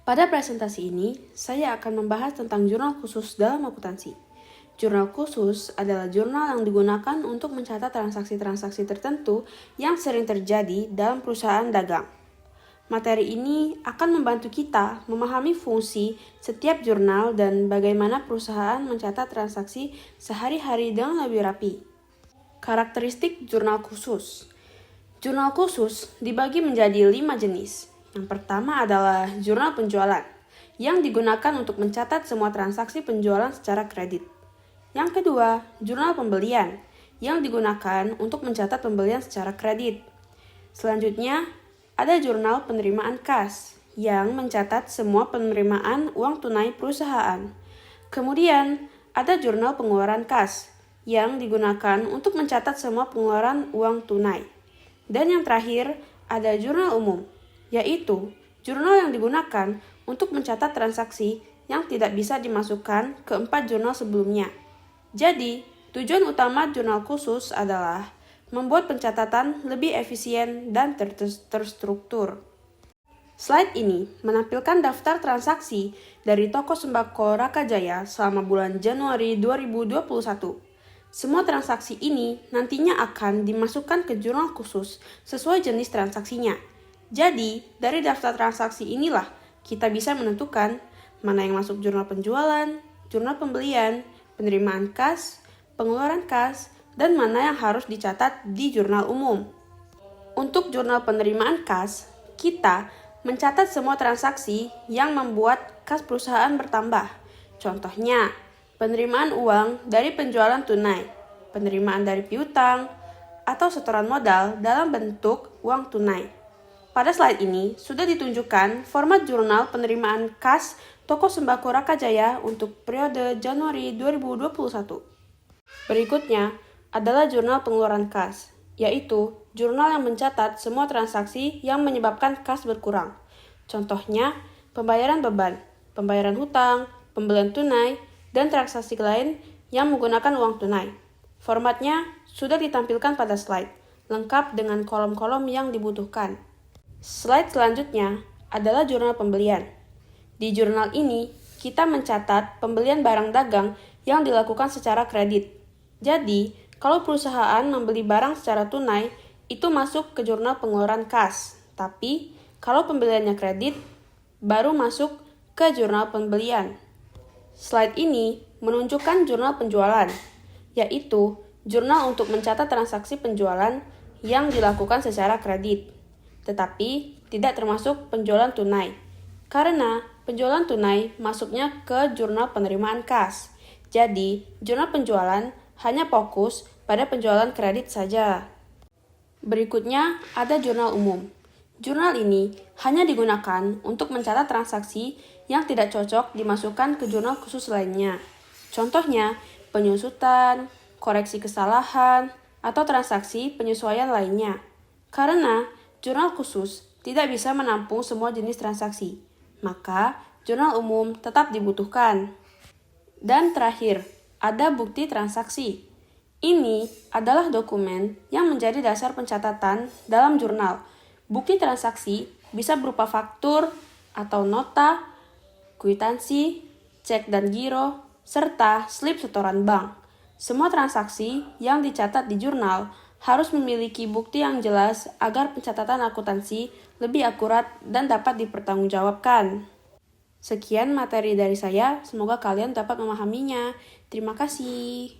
Pada presentasi ini, saya akan membahas tentang jurnal khusus dalam akuntansi. Jurnal khusus adalah jurnal yang digunakan untuk mencatat transaksi-transaksi tertentu yang sering terjadi dalam perusahaan dagang. Materi ini akan membantu kita memahami fungsi setiap jurnal dan bagaimana perusahaan mencatat transaksi sehari-hari dengan lebih rapi. Karakteristik jurnal khusus. Jurnal khusus dibagi menjadi 5 jenis. Yang pertama adalah jurnal penjualan, yang digunakan untuk mencatat semua transaksi penjualan secara kredit. Yang kedua, jurnal pembelian, yang digunakan untuk mencatat pembelian secara kredit. Selanjutnya, ada jurnal penerimaan kas, yang mencatat semua penerimaan uang tunai perusahaan. Kemudian, ada jurnal pengeluaran kas, yang digunakan untuk mencatat semua pengeluaran uang tunai. Dan yang terakhir, ada jurnal umum, yaitu jurnal yang digunakan untuk mencatat transaksi yang tidak bisa dimasukkan ke 4 jurnal sebelumnya. Jadi, tujuan utama jurnal khusus adalah membuat pencatatan lebih efisien dan terstruktur. Slide ini menampilkan daftar transaksi dari toko sembako Rakajaya selama bulan Januari 2021. Semua transaksi ini nantinya akan dimasukkan ke jurnal khusus sesuai jenis transaksinya. Jadi, dari daftar transaksi inilah kita bisa menentukan mana yang masuk jurnal penjualan, jurnal pembelian, penerimaan kas, pengeluaran kas, dan mana yang harus dicatat di jurnal umum. Untuk jurnal penerimaan kas, kita mencatat semua transaksi yang membuat kas perusahaan bertambah. Contohnya, penerimaan uang dari penjualan tunai, penerimaan dari piutang, atau setoran modal dalam bentuk uang tunai. Pada slide ini sudah ditunjukkan format jurnal penerimaan kas toko sembako Rakajaya untuk periode Januari 2021. Berikutnya adalah jurnal pengeluaran kas, yaitu jurnal yang mencatat semua transaksi yang menyebabkan kas berkurang. Contohnya, pembayaran beban, pembayaran hutang, pembelian tunai, dan transaksi lain yang menggunakan uang tunai. Formatnya sudah ditampilkan pada slide, lengkap dengan kolom-kolom yang dibutuhkan. Slide selanjutnya adalah jurnal pembelian. Di jurnal ini, kita mencatat pembelian barang dagang yang dilakukan secara kredit. Jadi, kalau perusahaan membeli barang secara tunai, itu masuk ke jurnal pengeluaran kas. Tapi, kalau pembeliannya kredit, baru masuk ke jurnal pembelian. Slide ini menunjukkan jurnal penjualan, yaitu jurnal untuk mencatat transaksi penjualan yang dilakukan secara kredit, tetapi tidak termasuk penjualan tunai, karena penjualan tunai masuknya ke jurnal penerimaan kas. Jadi, jurnal penjualan hanya fokus pada penjualan kredit saja. Berikutnya ada jurnal umum. Jurnal ini hanya digunakan untuk mencatat transaksi yang tidak cocok dimasukkan ke jurnal khusus lainnya. Contohnya, penyusutan, koreksi kesalahan, atau transaksi penyesuaian lainnya. Karena jurnal khusus tidak bisa menampung semua jenis transaksi, maka jurnal umum tetap dibutuhkan. Dan terakhir, ada bukti transaksi. Ini adalah dokumen yang menjadi dasar pencatatan dalam jurnal. Bukti transaksi bisa berupa faktur atau nota, kwitansi, cek dan giro, serta slip setoran bank. Semua transaksi yang dicatat di jurnal harus memiliki bukti yang jelas agar pencatatan akuntansi lebih akurat dan dapat dipertanggungjawabkan. Sekian materi dari saya, semoga kalian dapat memahaminya. Terima kasih.